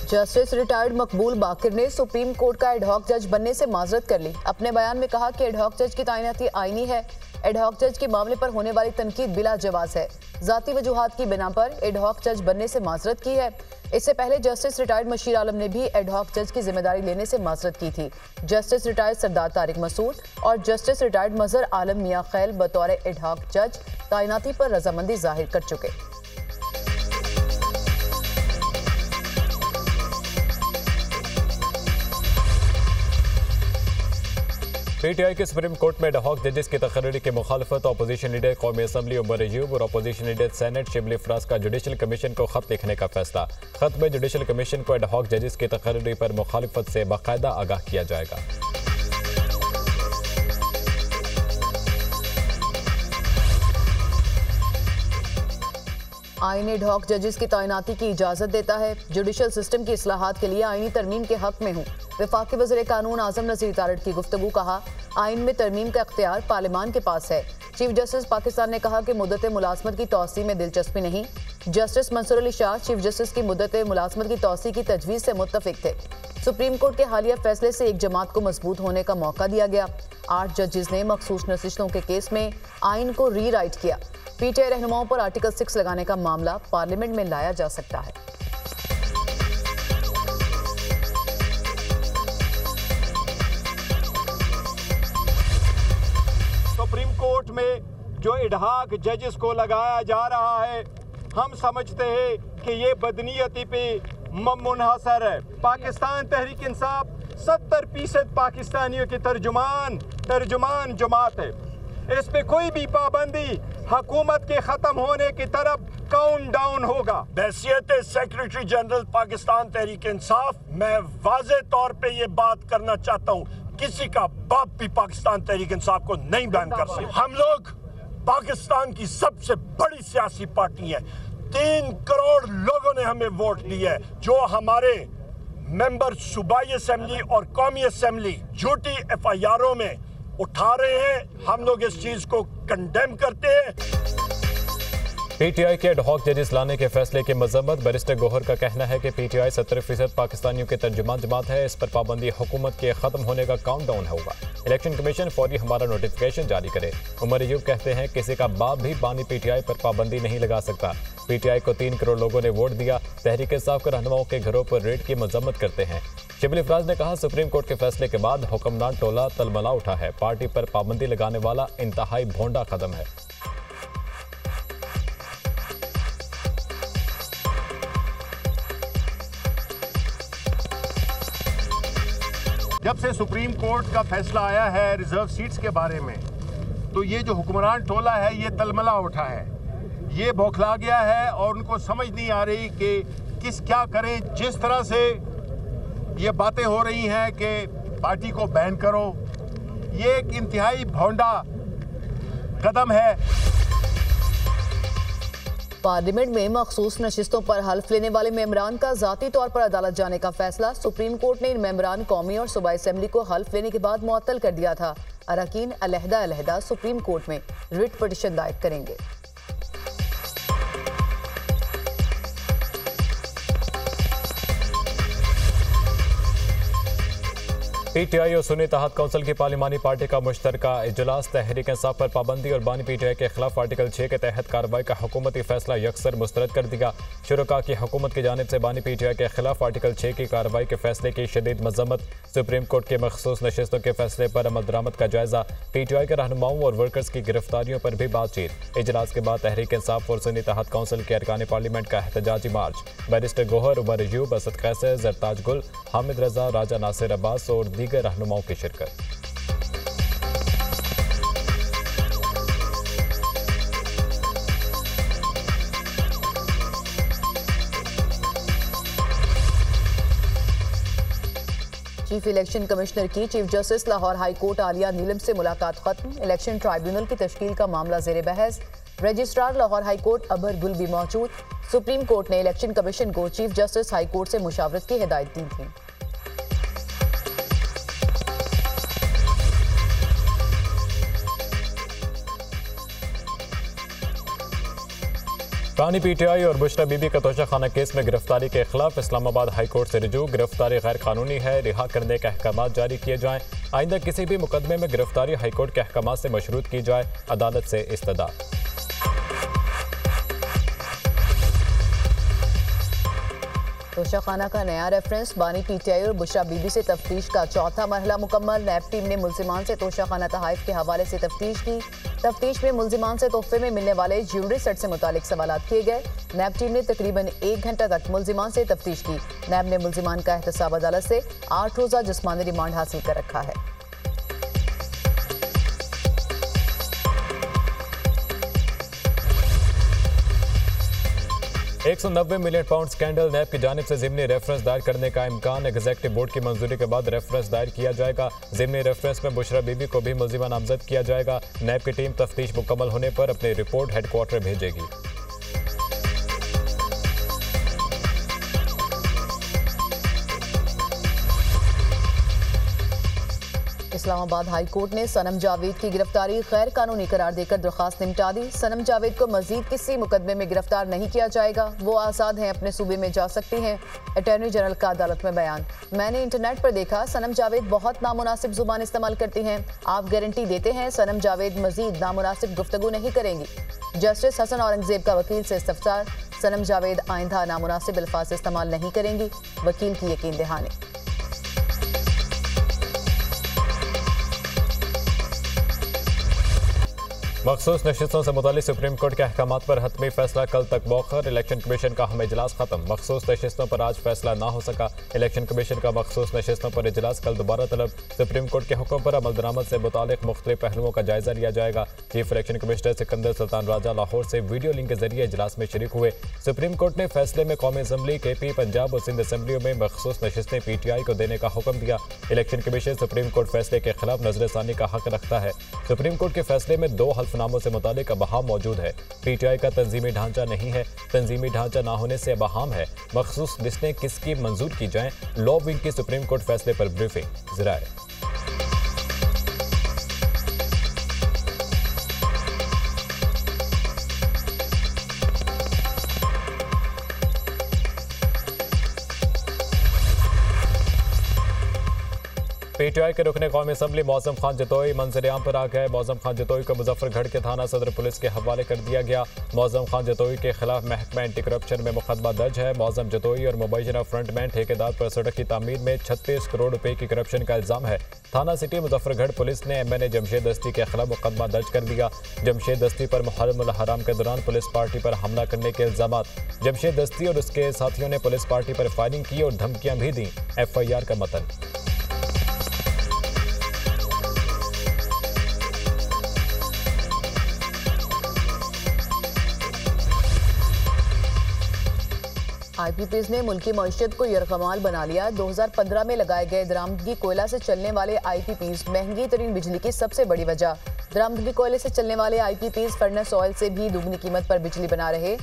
Justice retired मकबूल बाकिर ने supreme court का ad hoc जज बनने से माजरत कर ली। अपने बयान में कहा कि एडहॉक जज की तैनाती आईनी है। एडहॉक जज के मामले पर होने वाली तनकीद बिला जवाज है। जाती वजूहात की बिना पर एडहॉक जज बनने से माजरत की है। इससे पहले जस्टिस रिटायर्ड मशीर आलम ने भी एडहॉक जज की जिम्मेदारी लेने से माजरत की थी। जस्टिस रिटायर्ड सरदार तारिक मसूद और जस्टिस रिटायर्ड मजहर आलम मियां खैल बतौर एडहॉक जज तैनाती पर रजामंदी जाहिर कर चुके। पीटीआई के सुप्रीम कोर्ट में एडहॉक जजेस की तकर्री की मुखालफत अपोजिशन लीडर कौमी असम्बली उमर अयूब और opposition leader senate Shibli Faraz का जुडिशल कमीशन को खत लिखने का फैसला। खत में जुडिशल कमीशन को एडहॉक जजेस की तकर्री पर मुखालफत से बाकायदा आगाह किया जाएगा। आईन एडहॉक जजेस की तैनाती की इजाजत देता है। जुडिशल सिस्टम की इस्लाहात के लिए आईनी तरमीम के हक में हूँ। वफाकी वज़ीर कानून आजम नज़ीर तारड़ की गुफ्तगू। कहा, आइन में तरमीम का इख्तियार पार्लियामान के पास है। चीफ जस्टिस पाकिस्तान ने कहा कि मुद्दत मुलाजमत की तौसी में दिलचस्पी नहीं। Justice Mansoor Ali Shah chief justice की मुद्दत मुलाजमत की तौसी की तजवीज़ से मुत्तफिक थे। सुप्रीम कोर्ट के हालिया फैसले से एक जमात को मजबूत होने का मौका दिया गया। 8 जजेस ने मखसूस नशिस्तों के केस में आइन को री राइट किया। पीटीआई रहनुमाओं पर आर्टिकल 6 लगाने का मामला पार्लियामेंट में लाया जा सकता है। सुप्रीम कोर्ट में जो एडहॉक जजेस को लगाया जा रहा है, हम समझते हैं कि ये बदनीयती पे मुनहसर है। पाकिस्तान तहरीक इंसाफ 70% पाकिस्तानियों की तर्जुमान जमात है। इस पे कोई भी पाबंदी हुकूमत के खत्म होने की तरफ काउंट डाउन होगा। हैसियत सेक्रेटरी जनरल पाकिस्तान तहरीक इंसाफ मैं वाज़े तौर पे ये बात करना चाहता हूँ, किसी का बाप भी पाकिस्तान तहरीक इंसाफ को नहीं बैन कर सकते। हम लोग पाकिस्तान की सबसे बड़ी सियासी पार्टी है। 3 करोड़ लोगों ने हमें वोट दिया है। जो हमारे मेंबर सूबाई असेंबली और कौमी असेंबली झूठी FIRओं में उठा रहे हैं, हम लोग इस चीज को कंडेम करते हैं। पीटीआई के एडहॉक जजेस लाने के फैसले की मजम्मत। बैरिस्टर गौहर का कहना है कि पीटीआई 70% पाकिस्तानियों के तर्जुमान जमात है। इस पर पाबंदी हुकूमत के खत्म होने का काउंटडाउन होगा। इलेक्शन कमीशन फौरी हमारा नोटिफिकेशन जारी करे। उमर अयूब कहते हैं, किसी का बाप भी बानी पीटीआई पर पाबंदी नहीं लगा सकता। पीटीआई को 3 करोड़ लोगों ने वोट दिया। तहरीक इंसाफ के रहनुमाओं के घरों पर रेड की मजम्मत करते हैं। शिबली फराज ने कहा, सुप्रीम कोर्ट के फैसले के बाद हुक्मरान टोला तलमला उठा है। पार्टी पर पाबंदी लगाने वाला इंतहाई भोंडा कदम है। जब से सुप्रीम कोर्ट का फैसला आया है रिजर्व सीट्स के बारे में, तो ये जो हुक्मरान टोला है ये तलमला उठा है, ये बौखला गया है और उनको समझ नहीं आ रही कि क्या करें। जिस तरह से ये बातें हो रही हैं कि पार्टी को बैन करो, ये एक इंतहाई भोंडा कदम है। पार्लियामेंट में मखसूस नशिस्तों पर हल्फ लेने वाले मेंबरान का जाती तौर पर अदालत जाने का फैसला। सुप्रीम कोर्ट ने इन मेंबरान कौमी और सूबाई असेंबली को हल्फ लेने के बाद मुअत्तल कर दिया था। अरकान अलहदा सुप्रीम कोर्ट में रिट पिटीशन दायर करेंगे। पीटीआई और सुन्नी तहत कौंसिल की पार्लिमानी पार्टी का मुश्तरका इजलास। तहरीक इंसाफ पर पाबंदी और बानी पीटीआई के खिलाफ आर्टिकल 6 के तहत कार्रवाई का हुकूमती फैसला यकसर मुस्तरद कर दिया। शुरुका की हुकूमत की जानिब से बानी पीटीआई के खिलाफ आर्टिकल 6 की कार्रवाई के फैसले की शदीद मजम्मत। सुप्रीम कोर्ट के मखसूस नशिस्तों के फैसले पर अमल दरामद का जायजा। पीटीआई के रहनुमाओं और वर्कर्स की गिरफ्तारियों पर भी बातचीत। इजलास के बाद तहरीक इंसाफ और सुन्नी तहत कौंसिल के अरकान पार्लियामेंट का एहतजाजी मार्च। बैरिस्टर गौहर, उमर अयूब, असद कैसर, जरताज गुल, हामिद रजा, राजा नासिर अब्बास और दीगर रहनुमाओं की शिरकत। चीफ इलेक्शन कमिश्नर की chief justice Lahore high court Aalia Neelam से मुलाकात खत्म। इलेक्शन ट्राइब्यूनल की तश्कील का मामला जेर बहस। रजिस्ट्रार लाहौर हाई कोर्ट अबर गुल भी मौजूद। सुप्रीम कोर्ट ने इलेक्शन कमीशन को चीफ जस्टिस हाई कोर्ट से मुशावरत की हिदायत दी थी। पानी पीटीआई और बुशरा बीबी का तोशाखाना केस में गिरफ्तारी के खिलाफ इस्लामाबाद हाई कोर्ट से रिजू। गिरफ्तारी गैर कानूनी है, रिहा करने के अहकाम जारी किए जाएं। आइंदा किसी भी मुकदमे में गिरफ्तारी हाई कोर्ट के अहकाम से मशरूत की जाए, अदालत से इस्तदा। तोशाखाना का नया रेफरेंस, बानी पीटीआई और बुशरा बीबी से तफ्तीश का चौथा मरहला मुकम्मल। नैब टीम ने मुल्जिमान से तोशाखाना तहाइफ के हवाले से तफ्तीश की। तफ्तीश में मुल्जिमान से तोहफे में मिलने वाले ज्वेलरी सेट से मुतालिक सवाल किए गए। नैब टीम ने तकरीबन 1 घंटा तक मुल्जिमान से तफ्तीश की। नैब ने मुल्जिमान का एहतसाब अदालत से 8 रोज़ा जिस्मानी रिमांड हासिल कर रखा है। 190 मिलियन पाउंड स्कैंडल, नैब की जानिब से ज़िमनी रेफरेंस दायर करने का इम्कान। एग्जीक्यूटिव बोर्ड की मंजूरी के बाद रेफरेंस दायर किया जाएगा। ज़िमनी रेफरेंस में बुशरा बीबी को भी मुल्जिमा नामजद किया जाएगा। नैब की टीम तफ्तीश मुकम्मल होने पर अपनी रिपोर्ट हेडक्वार्टर भेजेगी। इस्लामाबाद हाई कोर्ट ने सनम जावेद की गिरफ्तारी गैर कानूनी करार देकर दरख्वास्त निपटा दी। सनम जावेद को मजीद किसी मुकदमे में गिरफ्तार नहीं किया जाएगा। वो आज़ाद हैं, अपने सूबे में जा सकती हैं। अटॉर्नी जनरल का अदालत में बयान। मैंने इंटरनेट पर देखा, सनम जावेद बहुत नामुनासिब जुबान इस्तेमाल करती हैं। आप गारंटी देते हैं सनम जावेद मजीद नामुनासिब गुफ्तगू नहीं करेंगी? जस्टिस हसन औरंगजेब का वकील से इस्तफसार। सनम जावेद आइंदा नामुनासिब अल्फाज इस्तेमाल नहीं करेंगी, वकील की यकीन दहानी। मखसूस नशिस्तों से मुतालिक सुप्रीम कोर्ट के अहकाम पर हतमी फैसला कल तक मौखर। इलेक्शन कमीशन का अहम इजलास खत्म। मखसूस नशिस्तों पर आज फैसला ना हो सका। इलेक्शन कमीशन का मखसूस नशिस्तों पर इजलास कल दोबारा तलब। सुप्रीम कोर्ट के हुक्म पर अमल दरामद से मुतालिक मुख्तलिफ पहलुओं का जायजा लिया जाएगा। Chief election commissioner Sikandar Sultan Raja Lahore से वीडियो लिंक के जरिए इजलास में शरीक हुए। सुप्रीम कोर्ट ने फैसले में कौमी असम्बली, KP, पंजाब और सिंध असम्बलियों में मखसूस नशिस्तें PTI को देने का हुक्म दिया। इलेक्शन कमीशन सुप्रीम कोर्ट फैसले के खिलाफ नजरसानी का हक रखता है। सुप्रीम कोर्ट के फैसले में 2 हल्फनामों से मुतालिक अबहाम मौजूद है। PTI का तंजीमी ढांचा नहीं है। तंजीमी ढांचा ना होने से अबहाम है। मखसूस लिस्टें किसकी मंजूर की जाएं, लॉ विंग की सुप्रीम कोर्ट फैसले पर ब्रीफिंग। ज़राए PTI के रुकने कौमी असम्बली मौज़म खान जतोई मंजर-ए-आम पर आ गए। मौज़म खान जतोई को मुजफ्फरगढ़ के थाना सदर पुलिस के हवाले कर दिया गया। मौज़म खान जतोई के खिलाफ महकमा एंटी करप्शन में मुकदमा दर्ज है। मौज़म जतोई और मुबैना फ्रंटमैन ठेकेदार पर सड़क की तामीर में 36 करोड़ रुपए की करप्शन का इल्ज़ाम है। थाना सिटी मुजफ्फरगढ़ पुलिस ने MNA जमशेद दस्ती के खिलाफ मुकदमा दर्ज कर दिया। जमशेद दस्ती पर मुहर्रम उल हराम के दौरान पुलिस पार्टी पर हमला करने के इल्ज़ाम। जमशेद दस्ती और उसके साथियों ने पुलिस पार्टी पर फायरिंग की और धमकियां भी दी। FIR का मतन। IPPs ने मुल्की मईशत को यरगमाल बना लिया। 2015 में लगाए गए दरामदगी कोयला से चलने वाले IPPs महंगी तरीन बिजली की सबसे बड़ी वजह। दरामदगी कोयले से चलने वाले IPPs फर्नेस ऑयल से भी दुगनी कीमत पर बिजली बना रहे।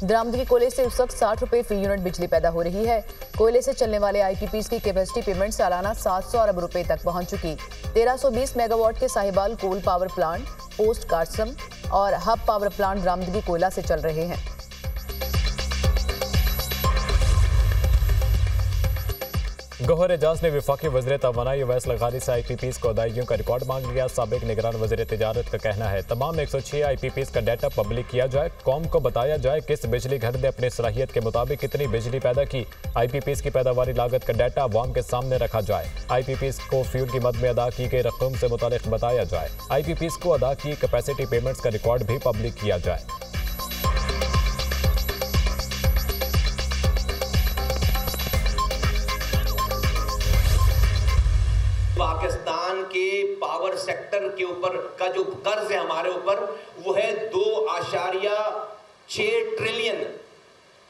दरामदगी कोयले से उस वक्त 60 रुपए फी यूनिट बिजली पैदा हो रही है। कोयले से चलने वाले IPPs की कैपेसिटी पेमेंट सालाना 700 अरब रुपए तक पहुंच चुकी। 1320 मेगावाट के Sahiwal coal power plant, Port Qasim और हब पावर प्लांट दरामदगी कोयला से चल रहे हैं। गौहर एजाज ने वफाकी वज़ीर तवानाई अवैस लगारी से IPPs को अदायगियों का रिकॉर्ड मांग लिया। साबिक निगरान वज़ीर तिजारत का कहना है तमाम 106 IPPs का डाटा पब्लिक किया जाए, कौम को बताया जाए किस बिजली घर ने अपनी सलाहियत के मुताबिक कितनी बिजली पैदा की। IPPs की पैदावारी लागत का डाटा अवाम के सामने रखा जाए। IPPs को फ्यूल की मद में अदा की गई रकम से मुतालिक बताया जाए। IPPs को अदा की कैपेसिटी पेमेंट्स का रिकॉर्ड भी पब्लिक किया जाए। पाकिस्तान के पावर सेक्टर के ऊपर का जो कर्ज है हमारे ऊपर वो है 2.6 ट्रिलियन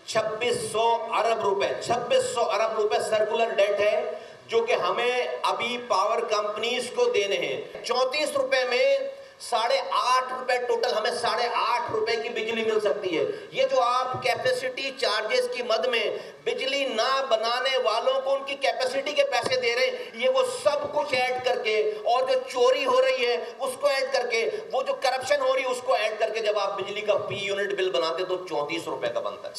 2600 अरब रुपए। 2600 अरब रुपए सर्कुलर डेट है जो कि हमें अभी पावर कंपनीज को देने हैं। 34 रुपए में 8.5 रुपए टोटल हमें 8.5 रुपए की बिजली मिल सकती है। ये जो आप कैपेसिटी चार्जेस की मद में बिजली ना बनाने वालों को उनकी कैपेसिटी के पैसे दे रहे हैं, ये वो सब कुछ ऐड करके और जो चोरी हो रही है उसको ऐड करके, वो जो करप्शन हो रही है उसको ऐड करके जब आप बिजली का पी यूनिट बिल बनाते तो 34 रुपए का बनता है।